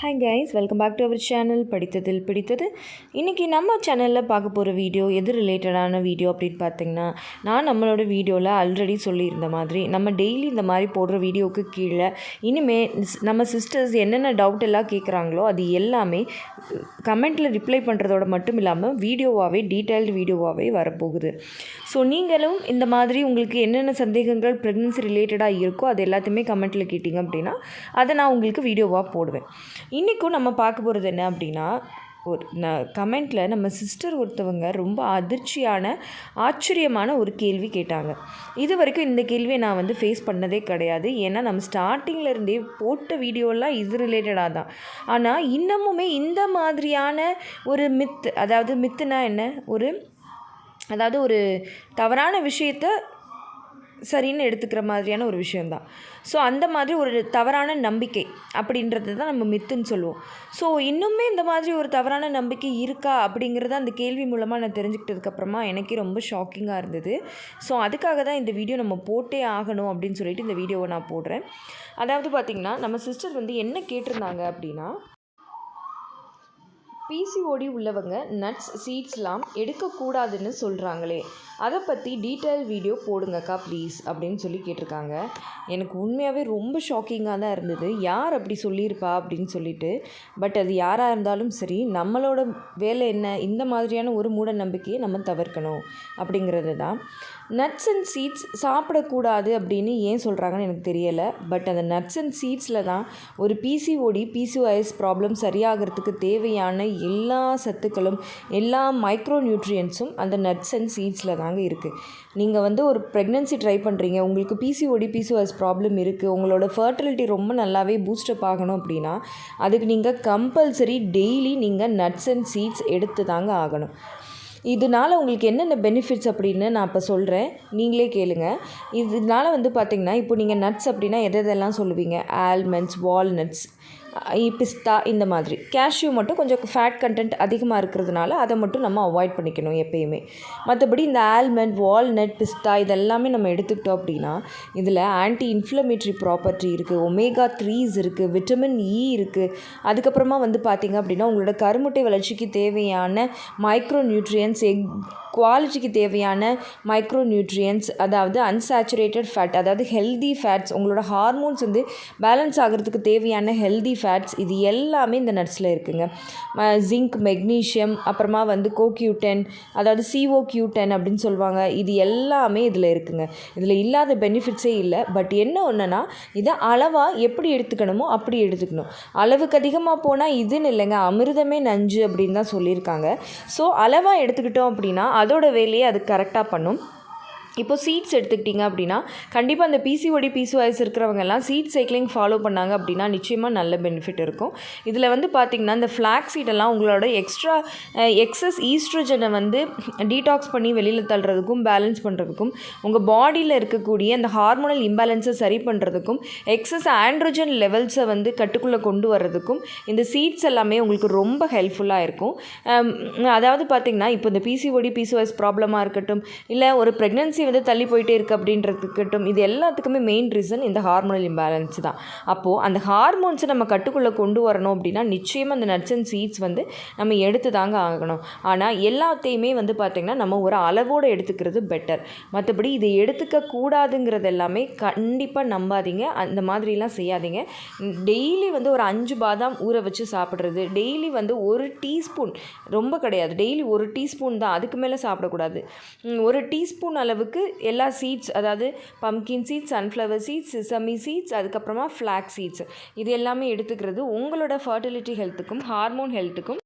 Hi guys, welcome back to our channel படித்ததில் பிடித்தது. இன்றைக்கி நம்ம சேனலில் பார்க்க போகிற வீடியோ எது ரிலேட்டடான வீடியோ அப்படின்னு பார்த்திங்கன்னா, நான் நம்மளோட வீடியோவில் ஆல்ரெடி சொல்லியிருந்த மாதிரி நம்ம டெய்லி இந்த மாதிரி போடுற வீடியோவுக்கு கீழே இனிமேல் நம்ம சிஸ்டர்ஸ் என்னென்ன டவுட் எல்லாம் கேட்குறாங்களோ அது எல்லாமே கமெண்ட்டில் ரிப்ளை பண்ணுறதோட மட்டும் இல்லாமல் வீடியோவாகவே டீட்டெயில்டு வீடியோவாகவே வரப்போகுது. ஸோ நீங்களும் இந்த மாதிரி உங்களுக்கு என்னென்ன சந்தேகங்கள் ப்ரெக்னன்சி ரிலேட்டடாக இருக்கோ அது எல்லாத்தையுமே கமெண்ட்டில் கேட்டிங்க அப்படின்னா அதை நான் உங்களுக்கு வீடியோவாக போடுவேன். இன்றைக்கும் நம்ம பார்க்க போகிறது என்ன அப்படின்னா, ஒரு கமெண்ட்டில் நம்ம சிஸ்டர் ஒருத்தவங்க ரொம்ப அதிர்ச்சியான ஆச்சரியமான ஒரு கேள்வி கேட்டாங்க. இது வரைக்கும் இந்த கேள்வியை நான் ஃபேஸ் பண்ணதே கிடையாது. ஏன்னா நம்ம ஸ்டார்டிங்கில் இருந்தே போட்ட வீடியோலாம் இது ரிலேட்டடாக தான். ஆனால் இன்னமுமே இந்த மாதிரியான ஒரு அதாவது மித்துனா என்ன, ஒரு தவறான விஷயத்தை சரின்னு எடுத்துக்கிற மாதிரியான ஒரு விஷயந்தான். ஸோ அந்த மாதிரி ஒரு தவறான நம்பிக்கை அப்படின்றது தான் நம்ம மித்துன்னு சொல்லுவோம். ஸோ இன்னுமே இந்த மாதிரி ஒரு தவறான நம்பிக்கை இருக்கா அப்படிங்கிறத அந்த கேள்வி மூலமாக நான் தெரிஞ்சுக்கிட்டதுக்கப்புறமா எனக்கே ரொம்ப ஷாக்கிங்காக இருந்தது. ஸோ அதுக்காக தான் இந்த வீடியோ நம்ம போட்டே ஆகணும் அப்படின்னு சொல்லிட்டு இந்த வீடியோவை நான் போடுறேன். அதாவது பார்த்திங்கன்னா, நம்ம சிஸ்டர் என்ன கேட்டிருந்தாங்க அப்படின்னா, பிசிஓடி உள்ளவங்க நட்ஸ் சீட்ஸ்லாம் எடுக்கக்கூடாதுன்னு சொல்கிறாங்களே, அதை பற்றி டீட்டெயில் வீடியோ போடுங்கக்கா ப்ளீஸ் அப்படின்னு சொல்லி கேட்டிருக்காங்க. எனக்கு உண்மையாகவே ரொம்ப ஷாக்கிங்காக தான் இருந்தது, யார் அப்படி சொல்லியிருப்பா அப்படின்னு சொல்லிட்டு. பட் அது யாராக இருந்தாலும் சரி, நம்மளோட வேலை என்ன, இந்த மாதிரியான ஒரு மூட நம்பிக்கையை நம்ம தவிர்க்கணும் அப்படிங்கிறது தான். நட்ஸ் அண்ட் சீட்ஸ் சாப்பிடக்கூடாது அப்படின்னு ஏன் சொல்கிறாங்கன்னு எனக்கு தெரியலை. பட் அந்த நட்ஸ் அண்ட் சீட்ஸில் தான் ஒரு பிசிஓஎஸ் ப்ராப்ளம் சரியாகிறதுக்கு தேவையான எல்லா சத்துக்களும் எல்லா மைக்ரோ நியூட்ரியன்ஸும் அந்த நட்ஸ் அண்ட் சீட்ஸில் தாங்க இருக்குது. நீங்கள் ஒரு ப்ரெக்னன்சி ட்ரை பண்ணுறீங்க, உங்களுக்கு பிசிஓஎஸ் ப்ராப்ளம் இருக்குது, உங்களோட ஃபர்டிலிட்டி ரொம்ப நல்லாவே பூஸ்டப் ஆகணும் அப்படின்னா அதுக்கு நீங்கள் கம்பல்சரி டெய்லி நீங்கள் நட்ஸ் அண்ட் சீட்ஸ் எடுத்து தாங்க ஆகணும். இதனால் உங்களுக்கு என்னென்ன பெனிஃபிட்ஸ் அப்படின்னு நான் இப்போ சொல்கிறேன், நீங்களே கேளுங்க. இதனால் பார்த்திங்கன்னா, இப்போ நீங்கள் நட்ஸ் அப்படின்னா எதெல்லாம் சொல்லுவீங்க? ஆல்மண்ட்ஸ், வால்நட்ஸ், பிஸ்தா, இந்த மாதிரி. கேஷ்யூ மட்டும் கொஞ்சம் ஃபேட் கண்டென்ட் அதிகமாக இருக்கிறதுனால அதை மட்டும் நம்ம அவாய்ட் பண்ணிக்கணும் எப்பயுமே. மற்றபடி இந்த ஆல்மண்ட், வால்நட், பிஸ்தா இதெல்லாமே நம்ம எடுத்துக்கிட்டோம் அப்படின்னா இதில் ஆன்டி இன்ஃப்ளமேட்ரி ப்ராப்பர்ட்டி இருக்குது, ஒமேகா 3s இருக்குது, விட்டமின் இ இருக்குது. அதுக்கப்புறமா பார்த்திங்க அப்படின்னா உங்களோட கருமுட்டை வளர்ச்சிக்கு தேவையான மைக்ரோ நியூட்ரியன்ஸ், எக் குவாலிட்டிக்கு தேவையான மைக்ரோ நியூட்ரியன்ஸ், அதாவது அன்சாச்சுரேட்டட் ஃபேட், அதாவது ஹெல்தி ஃபேட்ஸ், உங்களோட ஹார்மோன்ஸ் பேலன்ஸ் ஆகிறதுக்கு தேவையான ஹெல்தி ஃபேட்ஸ், இது எல்லாமே இந்த நட்ஸில் இருக்குங்க. ஜிங்க், மெக்னீஷியம், அப்புறமா கோக்யூட்டன், அதாவது CO-Q10 அப்படின்னு சொல்லுவாங்க. இது எல்லாமே இதில் இருக்குங்க. இதில் இல்லாத பெனிஃபிட்ஸே இல்லை. பட் என்ன ஒன்றுனா, இதை அளவாக எப்படி எடுத்துக்கணுமோ அப்படி எடுத்துக்கணும். அளவுக்கு அதிகமாக போனால் இதுன்னு இல்லைங்க, அமிர்தமே நஞ்சு அப்படின்னு தான் சொல்லியிருக்காங்க. ஸோ அளவாக எடுத்துக்கிட்டோம் அப்படின்னா அதோட வேலையை அது கரெக்டாக பண்ணும். இப்போ சீட்ஸ் எடுத்துக்கிட்டிங்க அப்படின்னா கண்டிப்பாக அந்த பிசிஓஎஸ் இருக்கிறவங்கெல்லாம் சீட் சைக்கிளிங் ஃபாலோ பண்ணாங்க அப்படின்னா நிச்சயமாக நல்ல பெனிஃபிட் இருக்கும். இதில் பார்த்திங்கன்னா இந்த ஃப்ளாக் சீடெல்லாம் உங்களோட எக்ஸஸ் ஈஸ்ட்ரோஜனை டீடாக்ஸ் பண்ணி வெளியில் தள்ளுறதுக்கும் பேலன்ஸ் பண்ணுறதுக்கும், உங்கள் பாடியில் இருக்கக்கூடிய அந்த ஹார்மோனல் இம்பேலன்ஸை சரி பண்ணுறதுக்கும், எக்ஸஸ் ஆண்ட்ரோஜன் லெவல்ஸை கட்டுக்குள்ளே கொண்டு வர்றதுக்கும் இந்த சீட்ஸ் எல்லாமே உங்களுக்கு ரொம்ப ஹெல்ப்ஃபுல்லாக இருக்கும். அதாவது பார்த்திங்கன்னா, இப்போ இந்த பிசிஓஎஸ் ப்ராப்ளமாக இருக்கட்டும், இல்லை ஒரு ப்ரெக்னன்சி தள்ளி போயிட்டே இருக்குது அப்படின்றதுக்கட்டும், இது எல்லாத்துக்குமே மெயின் ரீசன் இந்த ஹார்மோனல் இம்பேலன்ஸ் தான். அப்போது அந்த ஹார்மோன்ஸை நம்ம கட்டுக்குள்ளே கொண்டு வரணும் அப்படின்னா நிச்சயமாக அந்த நட்ஸ் அண்ட் சீட்ஸ் நம்ம எடுத்து தாங்க ஆகணும். ஆனால் எல்லாத்தையுமே பார்த்திங்கன்னா நம்ம ஒரு அளவோடு எடுத்துக்கிறது பெட்டர். மற்றபடி இதை எடுத்துக்க கூடாதுங்கிறது எல்லாமே கண்டிப்பாக நம்பாதீங்க, அந்த மாதிரிலாம் செய்யாதீங்க. டெய்லி ஒரு 5 பாதாம் ஊற வச்சு சாப்பிட்றது, டெய்லி 1 டீஸ்பூன், ரொம்ப கிடையாது, டெய்லி 1 டீஸ்பூன் தான், அதுக்கு மேலே சாப்பிடக்கூடாது. 1 டீஸ்பூன் அளவுக்கு எல்லா சீட்ஸ், அதாவது pumpkin seeds, sunflower seeds, sesame seeds, அதுக்கப்புறமா ஃப்ளாக் சீட்ஸ், இது எல்லாமே எடுத்துக்கிறது உங்களோட ஃபர்டிலிட்டி ஹெல்த்துக்கும் ஹார்மோன் ஹெல்த்துக்கும்